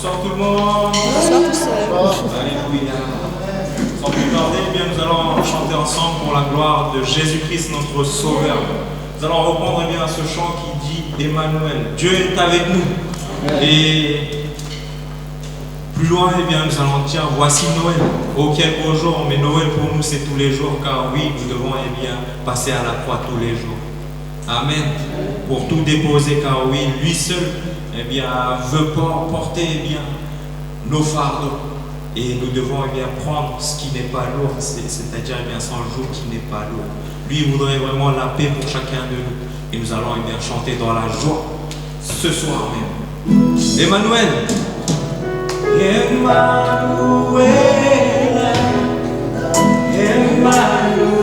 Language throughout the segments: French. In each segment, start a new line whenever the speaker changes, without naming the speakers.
Bonsoir tout le monde.
Bonsoir tout seul.
Alléluia. Sans plus tarder, eh bien, nous allons chanter ensemble pour la gloire de Jésus-Christ, notre Sauveur. Nous allons reprendre eh bien, ce chant qui dit Emmanuel. Dieu est avec nous. Et plus loin, eh bien, nous allons dire voici Noël. Oh, quel beau jour. Mais Noël pour nous, c'est tous les jours, car oui, nous devons eh bien, passer à la croix tous les jours. Amen. Pour tout déposer, car oui, lui seul eh bien, veut porter eh bien, nos fardeaux. Et nous devons eh bien, prendre ce qui n'est pas lourd, c'est-à-dire eh bien, son joug qui n'est pas lourd. Lui il voudrait vraiment la paix pour chacun de nous. Et nous allons eh bien, chanter dans la joie ce soir même. Emmanuel. Emmanuel. Emmanuel.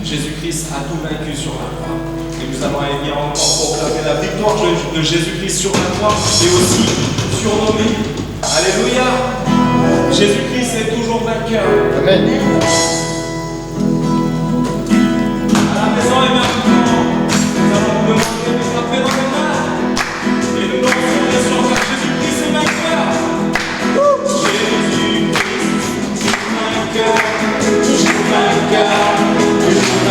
Jésus-Christ a tout vaincu sur la croix. Et nous allons eh bien encore proclamer la victoire de Jésus-Christ sur la croix et aussi sur nos vies. Alléluia. Jésus-Christ est toujours vainqueur.
Amen.
À la maison, eh bien, nous allons vous demander de frapper dans les mains. Et nous lançons bien sûr car Jésus-Christ est vainqueur. Jésus-Christ est vainqueur. Toujours vainqueur.
Jésus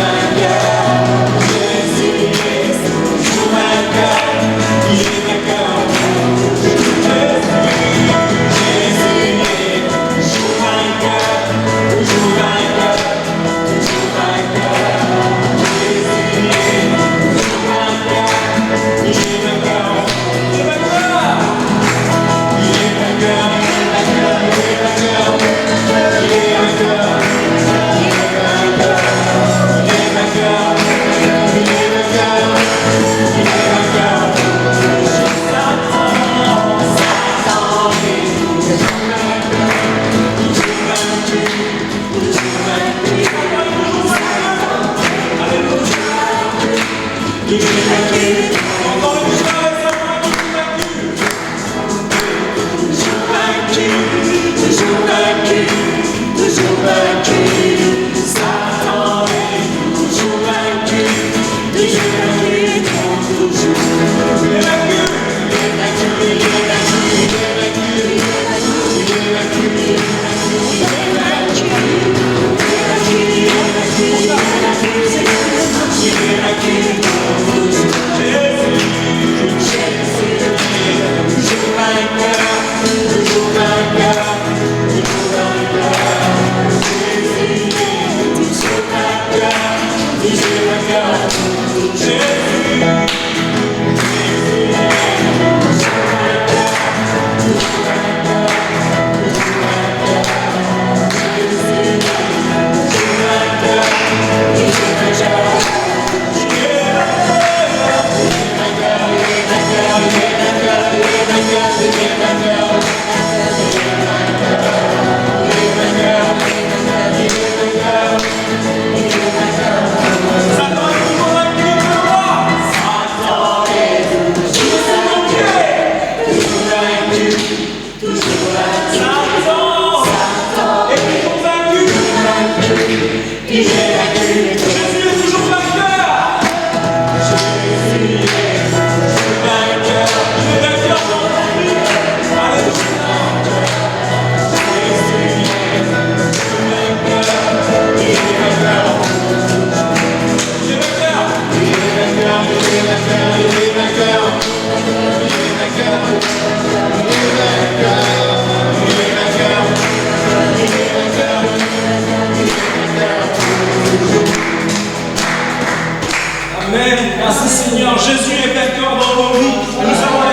Merci Seigneur, Jésus est vainqueur dans nos vies. Nous allons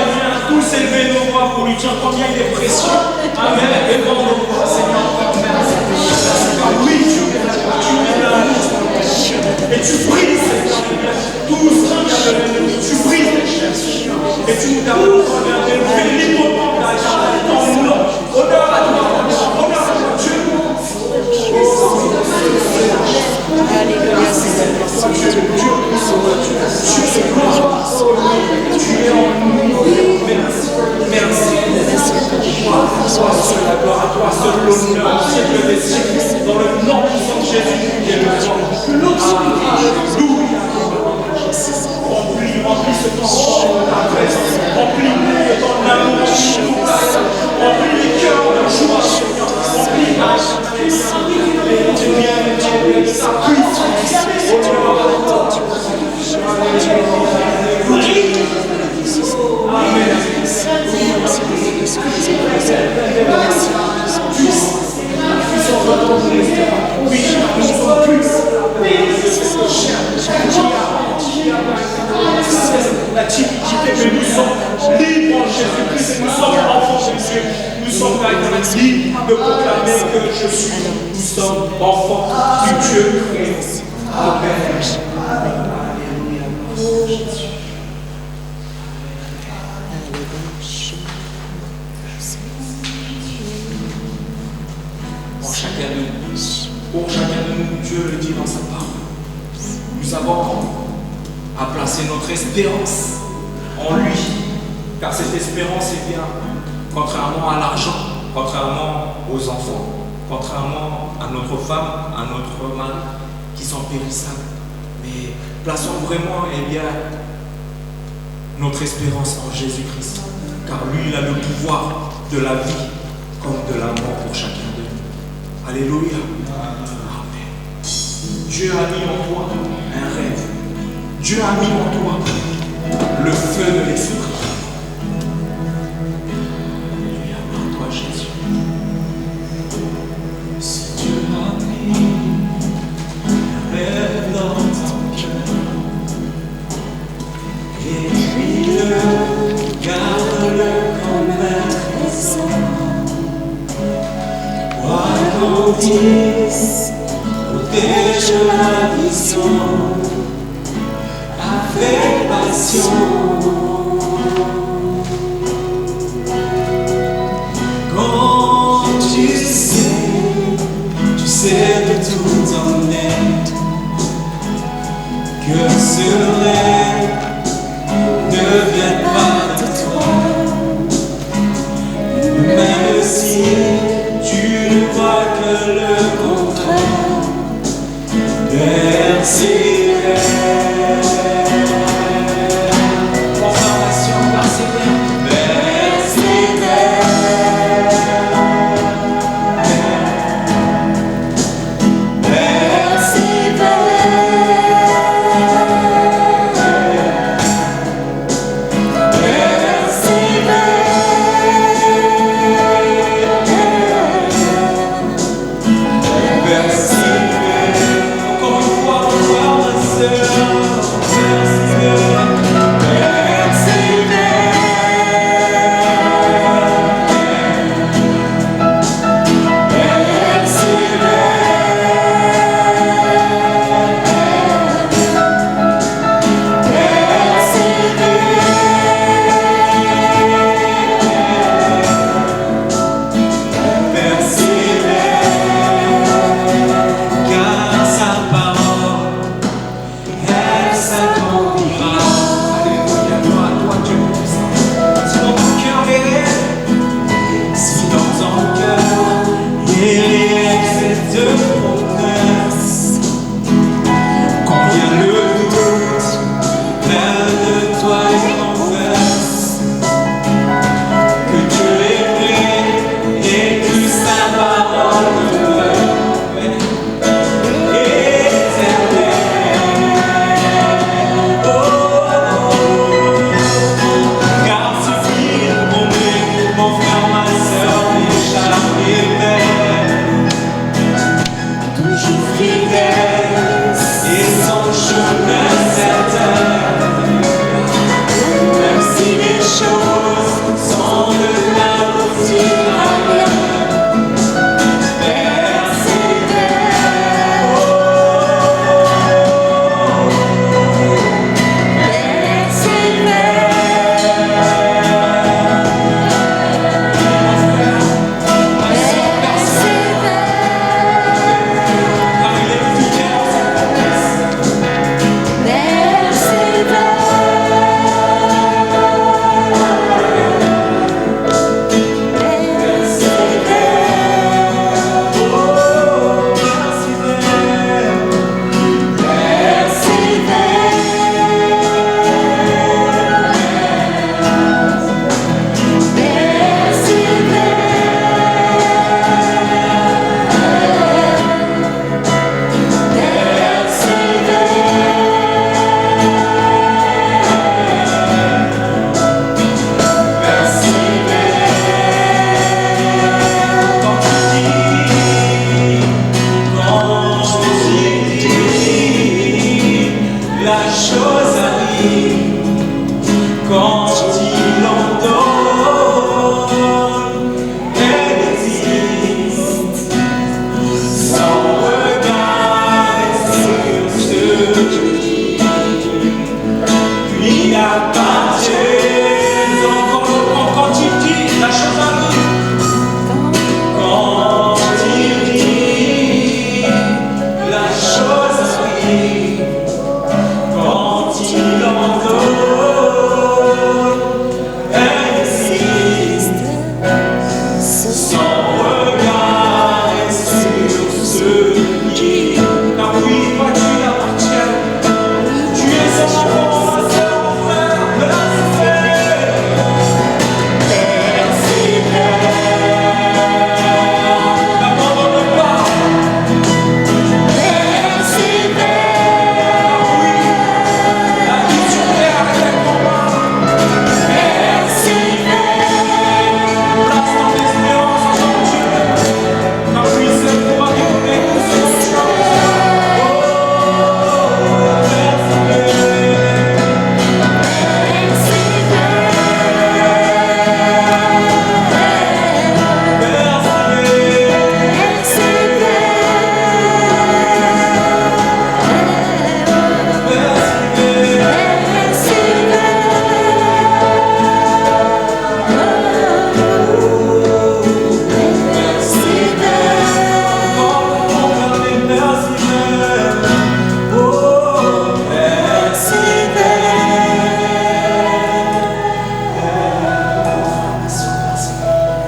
tous élever nos voix pour lui dire combien il est précieux. Amen. Élevons nos voix, Seigneur. Oui, tu es là. Et tu brises, Seigneur, tout ce qui vient de l'ennemi. Tu brises les chaînes, et tu nous donnes de lever librement la chaîne dans ton nom. Honneur à toi, honneur à toi, Dieu.
Alléluia, Seigneur.
Merci. La gloire à toi, seul l'honneur, siècle des siècles, dans le nom puissant de Jésus, qui est le Dieu. Alléluia. Remplis ce temps de ta présence, remplis-nous de ton amour, remplis les cœurs de joie, remplis de sa puissance. Amen. La timidité, mais nous sommes libres en Jésus-Christ, nous sommes enfants de Dieu, nous sommes libres de proclamer que je suis, nous sommes enfants du Dieu créé. Amen. Alléluia. Pour chacun de nous, Dieu le dit dans sa parole. Nous avons à placer notre espérance en lui, car cette espérance est bien, contrairement à l'argent, contrairement aux enfants, contrairement à notre femme, à notre mari, qui sont périssables. Mais plaçons vraiment notre espérance en Jésus-Christ, car lui, il a le pouvoir de la vie comme de la mort pour chacun de nous. Alléluia. Amen. Dieu a mis en toi un rêve. Dieu a mis en toi le feu de l'esprit. Alléluia. À toi, Jésus. Si Dieu a mis un rêve dans ton cœur, écris-le, garde-le comme un trésor. Grandisse, protège la vision avec passion. Quand tu sais de tout en être, que ce rêve ne vient pas de toi, même si tu ne vois que le contraire, persévère. Confirmation, persévère.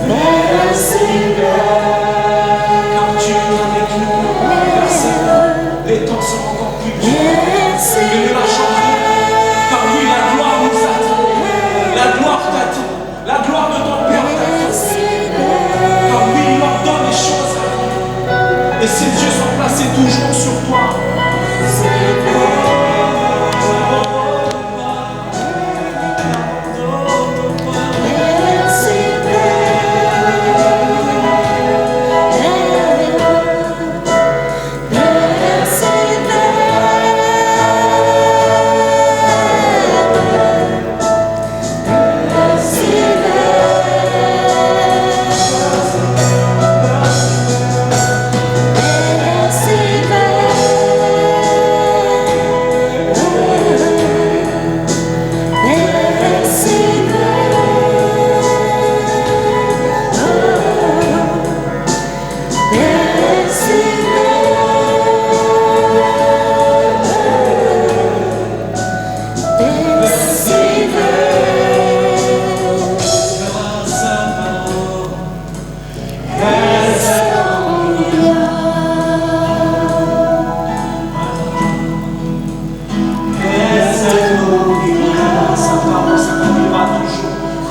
Merci.
ses yeux sont placés toujours sur toi.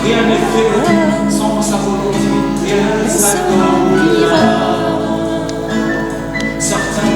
Rien n'est fait sans sa volonté. Rien ne s'accomplira. Certains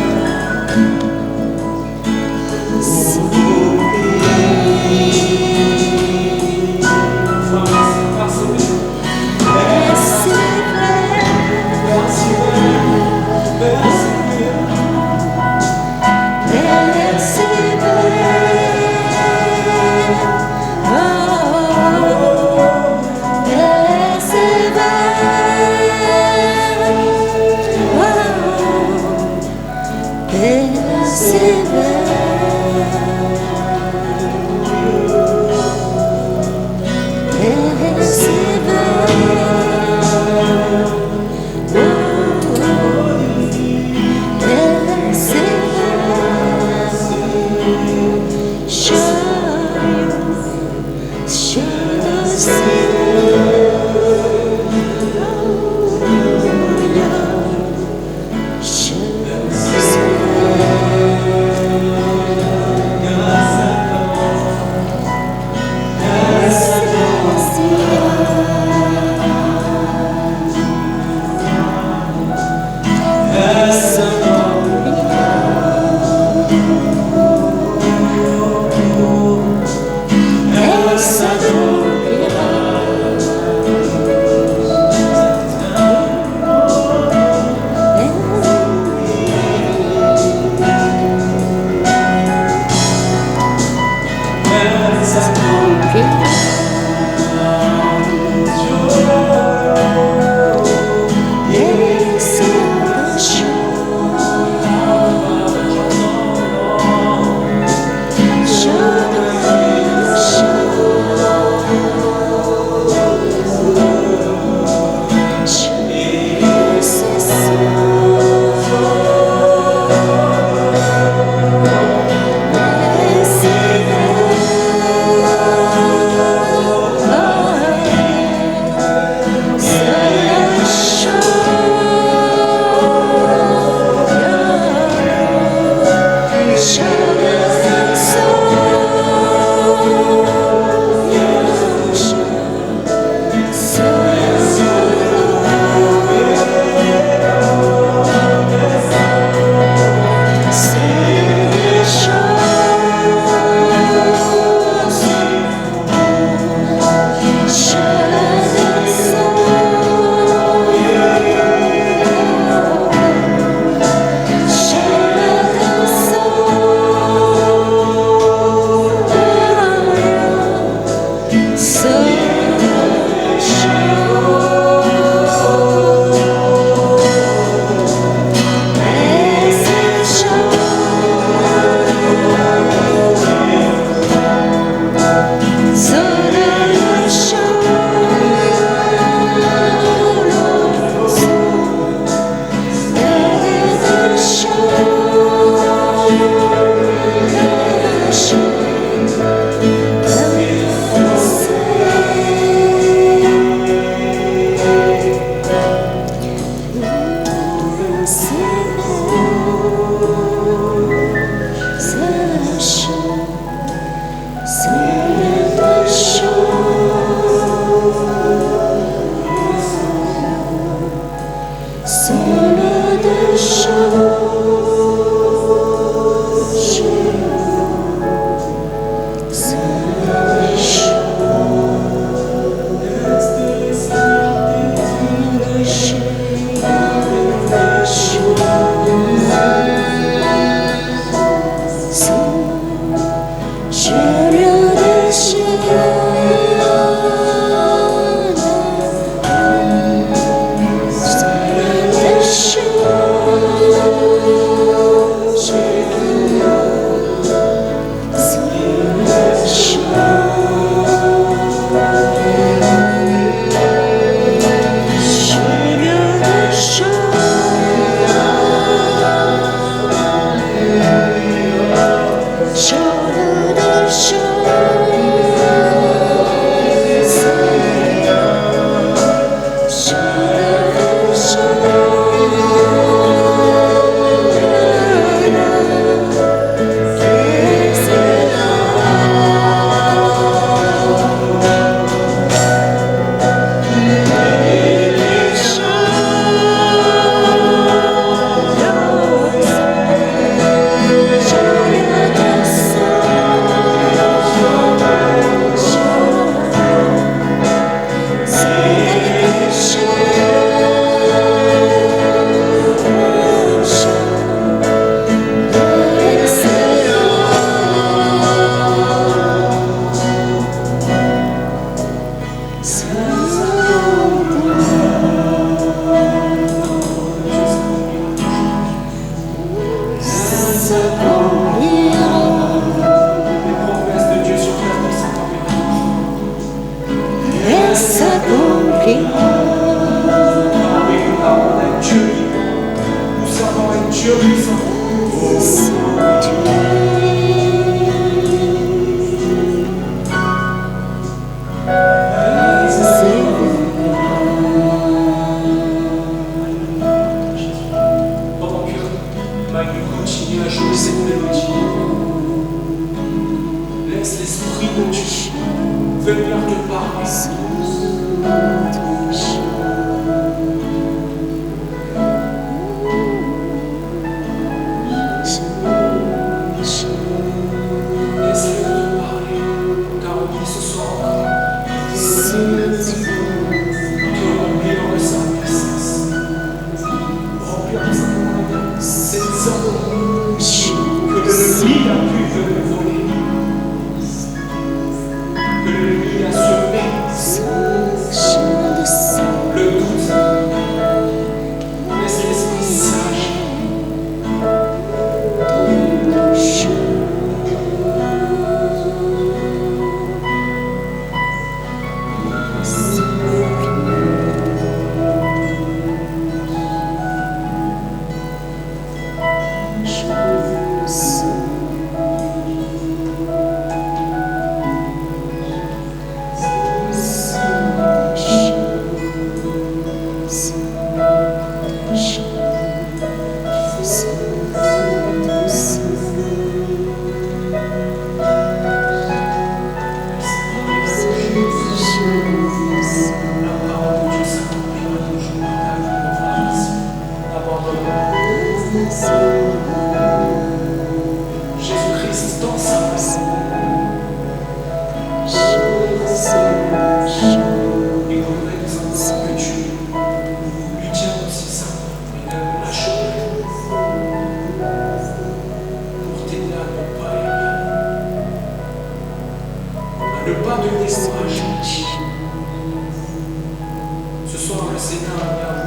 Solo de chant.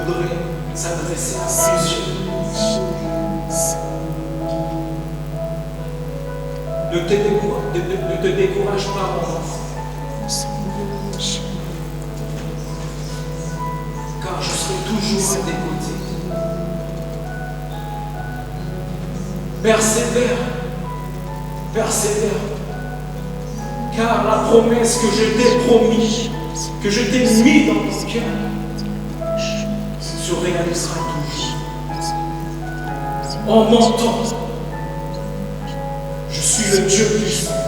voudrait s'adresser à plusieurs. Ne te décourage pas, mon enfant, car je serai toujours à tes côtés. Persévère, persévère, car la promesse que je t'ai promise, que je t'ai mis dans ton cœur, se réalisera toujours. En mon temps, je suis le Dieu puissant,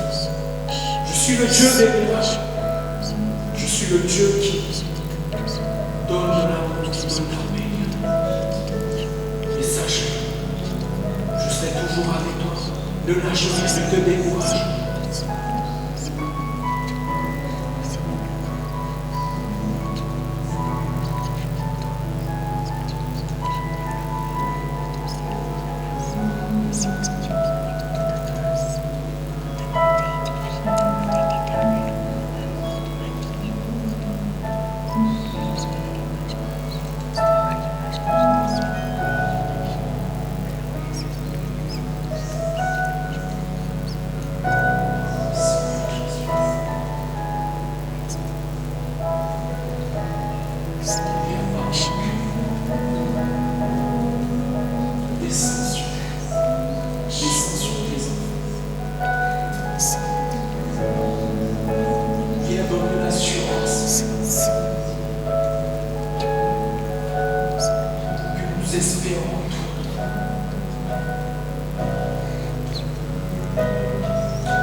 je suis le Dieu des miracles, je suis le Dieu qui donne de l'amour, qui donne la paix. Et sache, je serai toujours avec toi. Ne lâche rien, ne te décourage.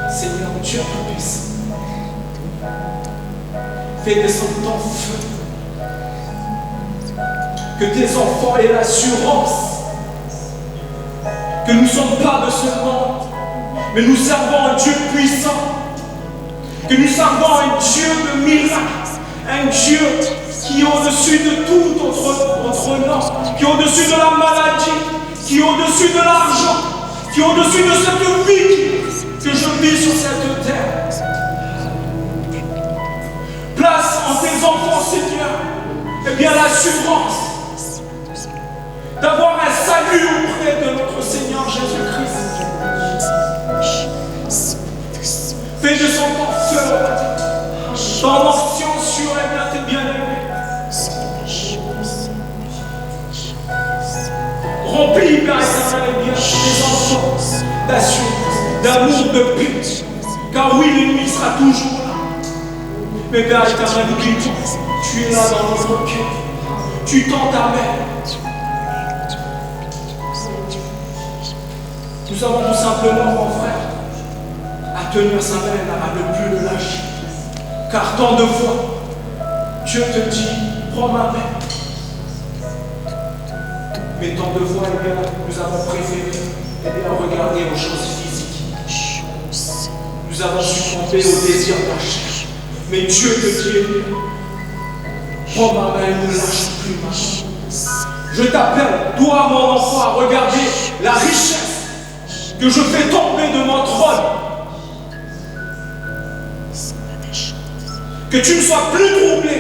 Seigneur Dieu puissant, fais descendre ton feu, que tes enfants aient l'assurance que nous ne sommes pas de ce monde, mais nous servons un Dieu puissant, que nous servons un Dieu de miracles, un Dieu qui est au-dessus de tout autre nom, qui est au-dessus de la maladie, qui est au-dessus de l'argent, qui est au-dessus de cette vie que je vis sur cette terre. Place en tes enfants, Seigneur, eh bien l'assurance d'avoir un salut auprès de notre Seigneur Jésus-Christ. Fais de son temps feu, ton mention sur tes bien-aimés. Remplis, Père éternel, bien tes enfants d'assurance, d'amour, de paix. Car oui, l'ennemi sera toujours là. Mais Père éternel, n'oublie pas, tu es là dans notre cœur. Tu tends ta main. Nous avons tout simplement, mon frère, à tenir sa main, à ne plus le lâcher. Car tant de fois, Dieu te dit, prends ma main. Mais tant de fois, eh bien, nous avons préféré regarder aux choses physiques. Nous avons succombé au désir de la chair. Mais Dieu te dit, eh bien, prends ma main et ne lâche plus ma main. Je t'appelle, toi mon enfant, à regarder la richesse que je fais tomber de mon trône. Que tu ne sois plus troublé.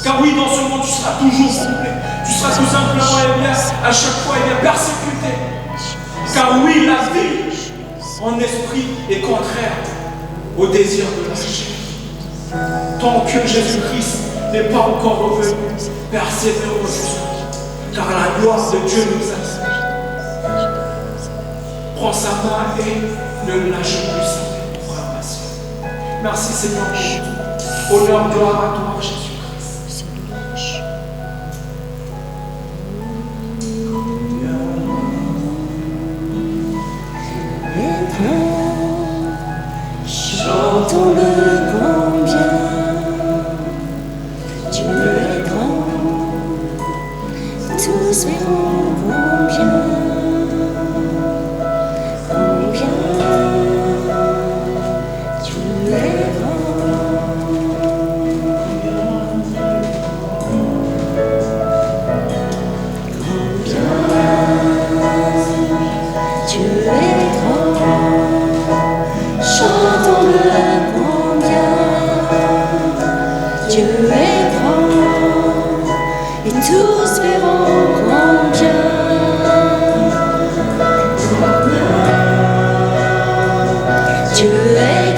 Car oui, dans ce monde, tu seras toujours troublé. Tu seras tout simplement, eh bien, à chaque fois, eh bien, persécuté. Car oui, la vie en esprit est contraire au désir de la chair. Tant que Jésus-Christ n'est pas encore revenu, persévérons jusqu'au, car la gloire de Dieu nous attend. Prends sa main et ne lâche plus sa main, frère, ma soeur. Merci Seigneur pour tout. Honneur, gloire à toi, Jésus-Christ.
Chantons-le combien Dieu est grand, tous verront combien Dieu est grand. Dieu est grand, chantons-le combien Dieu est grand, et tous verront combien Dieu est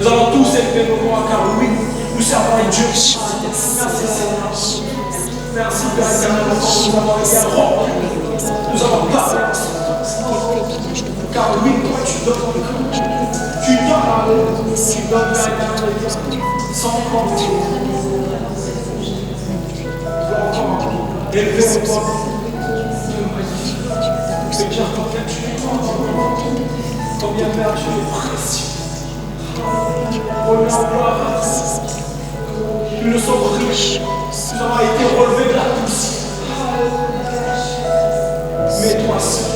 Nous allons tous élever nos voix car oui, nous servons un Dieu. Merci Seigneur. Merci Père éternel, nous avons été remplis. Nous avons parlé. Car oui, toi tu donnes encore. Tu donnes l'amour. Tu donnes l'éternité. Sans compter. Élever nos voix. C'est bien combien tu es grand. Combien Père tu es précieux. Nous ne sommes riches. Nous avons été relevés de la poussière. Mais toi seul,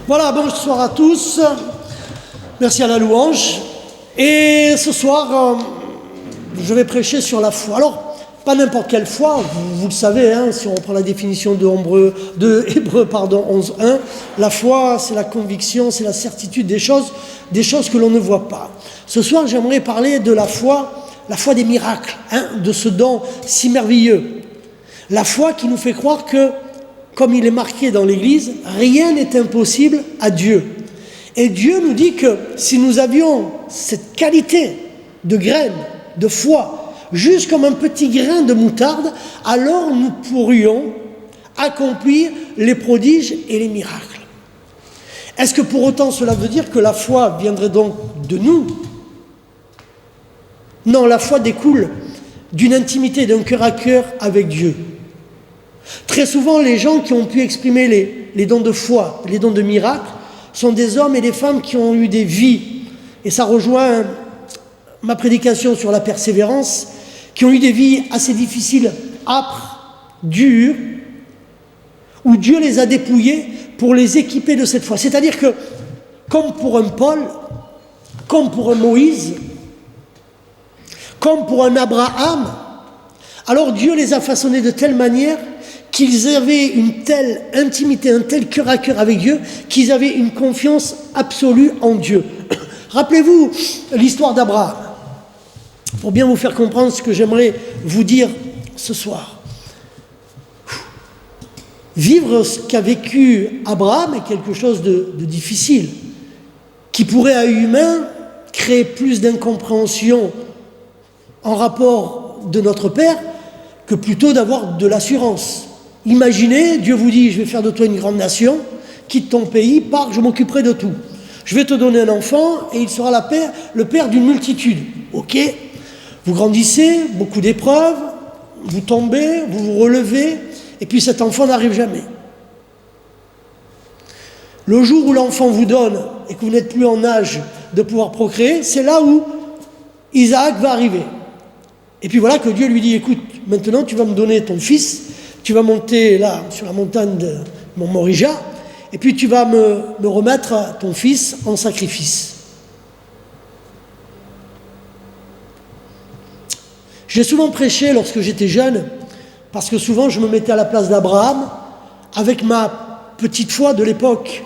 Voilà, bonsoir à tous. Merci à la louange. Et ce soir, je vais prêcher sur la foi. Alors, pas n'importe quelle foi, vous le savez, hein, si on reprend la définition de Hébreu 11.1, la foi, c'est la conviction, c'est la certitude des choses que l'on ne voit pas. Ce soir, j'aimerais parler de la foi des miracles, hein, de ce don si merveilleux. La foi qui nous fait croire que, comme il est marqué dans l'Église, rien n'est impossible à Dieu. Et Dieu nous dit que si nous avions cette qualité de graine, de foi, juste comme un petit grain de moutarde, alors nous pourrions accomplir les prodiges et les miracles. Est-ce que pour autant cela veut dire que la foi viendrait donc de nous ? Non, la foi découle d'une intimité, d'un cœur à cœur avec Dieu. Très souvent, les gens qui ont pu exprimer les dons de foi, les dons de miracles, sont des hommes et des femmes qui ont eu des vies, et ça rejoint ma prédication sur la persévérance, qui ont eu des vies assez difficiles, âpres, dures, où Dieu les a dépouillés pour les équiper de cette foi. C'est-à-dire que, comme pour un Paul, comme pour un Moïse, comme pour un Abraham, alors Dieu les a façonnés de telle manière qu'ils avaient une telle intimité, un tel cœur à cœur avec Dieu, qu'ils avaient une confiance absolue en Dieu. Rappelez-vous l'histoire d'Abraham, pour bien vous faire comprendre ce que j'aimerais vous dire ce soir. Vivre ce qu'a vécu Abraham est quelque chose de difficile, qui pourrait à humain créer plus d'incompréhension en rapport de notre Père que plutôt d'avoir de l'assurance. Imaginez, Dieu vous dit, je vais faire de toi une grande nation, quitte ton pays, pars, je m'occuperai de tout. Je vais te donner un enfant et il sera le père d'une multitude. Ok, vous grandissez, beaucoup d'épreuves, vous tombez, vous vous relevez, et puis cet enfant n'arrive jamais. Le jour où l'enfant vous donne et que vous n'êtes plus en âge de pouvoir procréer, c'est là où Isaac va arriver. Et puis voilà que Dieu lui dit, écoute, maintenant tu vas me donner ton fils, tu vas monter là sur la montagne de mon Morija, et puis tu vas me remettre ton fils en sacrifice. J'ai souvent prêché lorsque j'étais jeune, parce que souvent je me mettais à la place d'Abraham avec ma petite foi de l'époque.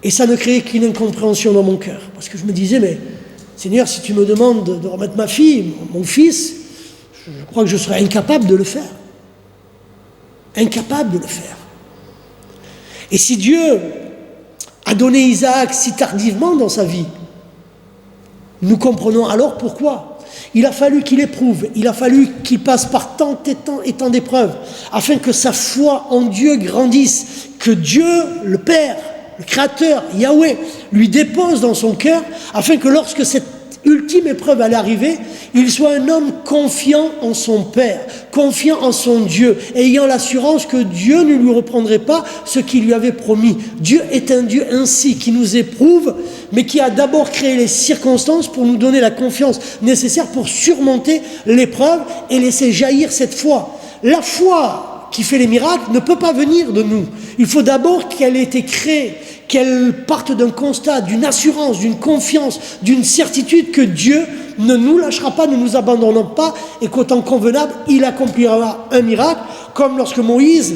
Et ça ne créait qu'une incompréhension dans mon cœur. Parce que je me disais, mais Seigneur, si tu me demandes de remettre ma fille, mon fils, je crois que je serais incapable de le faire. Incapable de le faire. Et si Dieu a donné Isaac si tardivement dans sa vie, nous comprenons alors pourquoi. Il a fallu qu'il éprouve, il a fallu qu'il passe par tant et tant d'épreuves, afin que sa foi en Dieu grandisse, que Dieu, le Père, le Créateur, Yahweh, lui dépose dans son cœur, afin que lorsque cette ultime épreuve allait arriver, il soit un homme confiant en son Père, confiant en son Dieu, ayant l'assurance que Dieu ne lui reprendrait pas ce qu'il lui avait promis. Dieu est un Dieu ainsi, qui nous éprouve, mais qui a d'abord créé les circonstances pour nous donner la confiance nécessaire pour surmonter l'épreuve et laisser jaillir cette foi. La foi qui fait les miracles ne peut pas venir de nous. Il faut d'abord qu'elle ait été créée, qu'elle parte d'un constat, d'une assurance, d'une confiance, d'une certitude que Dieu ne nous lâchera pas, ne nous abandonnera pas, et qu'au temps convenable, il accomplira un miracle, comme lorsque Moïse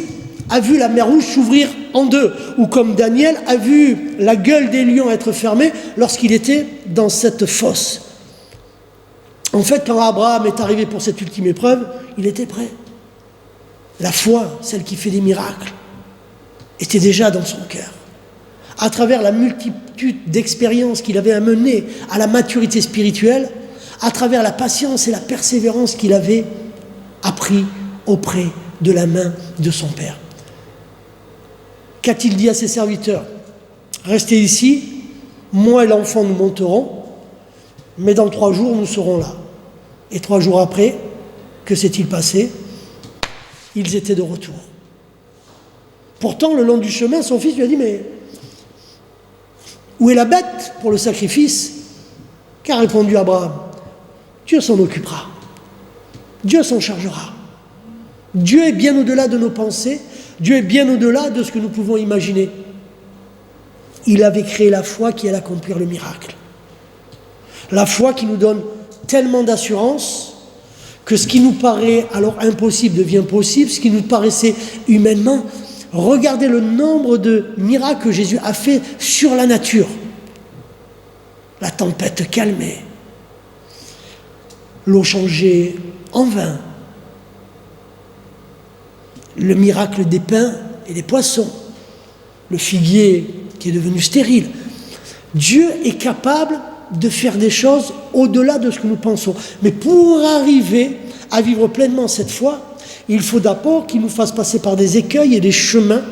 a vu la mer Rouge s'ouvrir en deux, ou comme Daniel a vu la gueule des lions être fermée lorsqu'il était dans cette fosse. En fait, quand Abraham est arrivé pour cette ultime épreuve, il était prêt. La foi, celle qui fait des miracles, était déjà dans son cœur. À travers la multitude d'expériences qu'il avait amenées à la maturité spirituelle, à travers la patience et la persévérance qu'il avait appris auprès de la main de son Père. Qu'a-t-il dit à ses serviteurs ? Restez ici, moi et l'enfant nous monterons, mais dans 3 jours nous serons là. Et 3 jours après, que s'est-il passé ? Ils étaient de retour. Pourtant, le long du chemin, son fils lui a dit, mais où est la bête pour le sacrifice ? Qu'a répondu Abraham ? Dieu s'en occupera. Dieu s'en chargera. Dieu est bien au-delà de nos pensées. Dieu est bien au-delà de ce que nous pouvons imaginer. il avait créé la foi qui allait accomplir le miracle. La foi qui nous donne tellement d'assurance que ce qui nous paraît alors impossible devient possible, ce qui nous paraissait humainement. Regardez le nombre de miracles que Jésus a fait sur la nature. La tempête calmée, l'eau changée en vin, le miracle des pains et des poissons, le figuier qui est devenu stérile. Dieu est capable de faire des choses au-delà de ce que nous pensons. Mais pour arriver à vivre pleinement cette foi, il faut d'abord qu'il nous fasse passer par des écueils et des chemins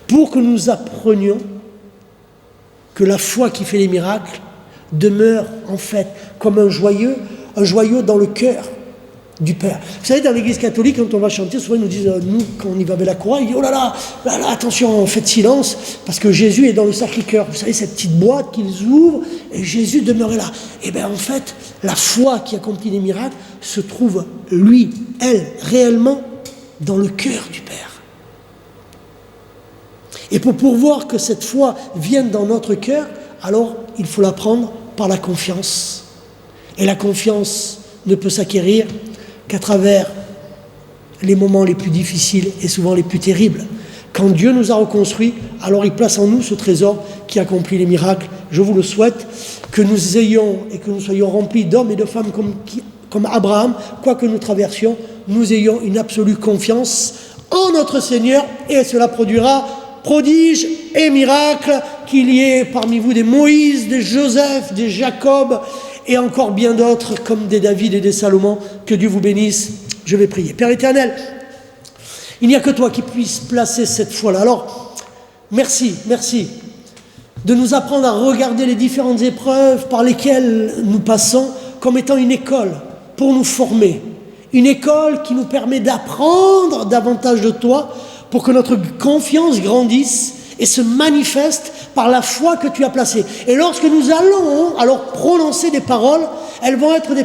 pour que nous apprenions que la foi qui fait les miracles demeure en fait comme un joyau dans le cœur du Père. Vous savez, dans l'église catholique, quand on va chanter, souvent ils nous disent, nous, quand on y va avec la croix, ils disent, oh là là, attention, faites silence, parce que Jésus est dans le Sacré-Cœur. Vous savez, cette petite boîte qu'ils ouvrent, et Jésus demeurait là. Et bien en fait, la foi qui accomplit les miracles se trouve, lui, elle, réellement, dans le cœur du Père. Et pour pouvoir que cette foi vienne dans notre cœur, alors il faut la prendre par la confiance. Et la confiance ne peut s'acquérir qu'à travers les moments les plus difficiles et souvent les plus terribles. Quand Dieu nous a reconstruits, alors il place en nous ce trésor qui accomplit les miracles. Je vous le souhaite, que nous ayons et que nous soyons remplis d'hommes et de femmes comme Abraham, quoi que nous traversions, nous ayons une absolue confiance en notre Seigneur, et cela produira prodiges et miracles, qu'il y ait parmi vous des Moïse, des Joseph, des Jacob, et encore bien d'autres comme des David et des Salomon. Que Dieu vous bénisse. Je vais prier. Père éternel, il n'y a que toi qui puisses placer cette foi-là. Alors, merci de nous apprendre à regarder les différentes épreuves par lesquelles nous passons comme étant une école pour nous former. Une école qui nous permet d'apprendre davantage de toi pour que notre confiance grandisse et se manifeste par la foi que tu as placée. Et lorsque nous allons alors prononcer des paroles, elles vont être des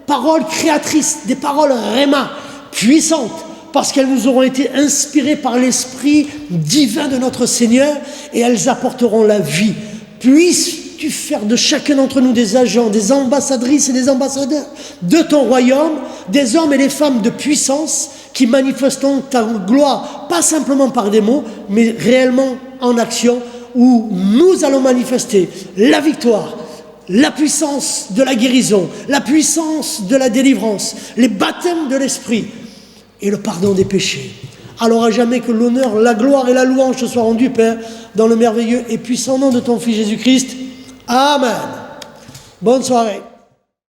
paroles créatrices, des paroles réma, puissantes, parce qu'elles nous auront été inspirées par l'Esprit divin de notre Seigneur, et elles apporteront la vie. Puisses-tu faire de chacun d'entre nous des agents, des ambassadrices et des ambassadeurs de ton royaume, des hommes et des femmes de puissance qui manifesteront ta gloire, pas simplement par des mots, mais réellement en action, où nous allons manifester la victoire, la puissance de la guérison, la puissance de la délivrance, les baptêmes de l'Esprit et le pardon des péchés. Alors à jamais que l'honneur, la gloire et la louange te soient rendus, Père, dans le merveilleux et puissant nom de ton Fils Jésus-Christ. Amen. Bonne soirée.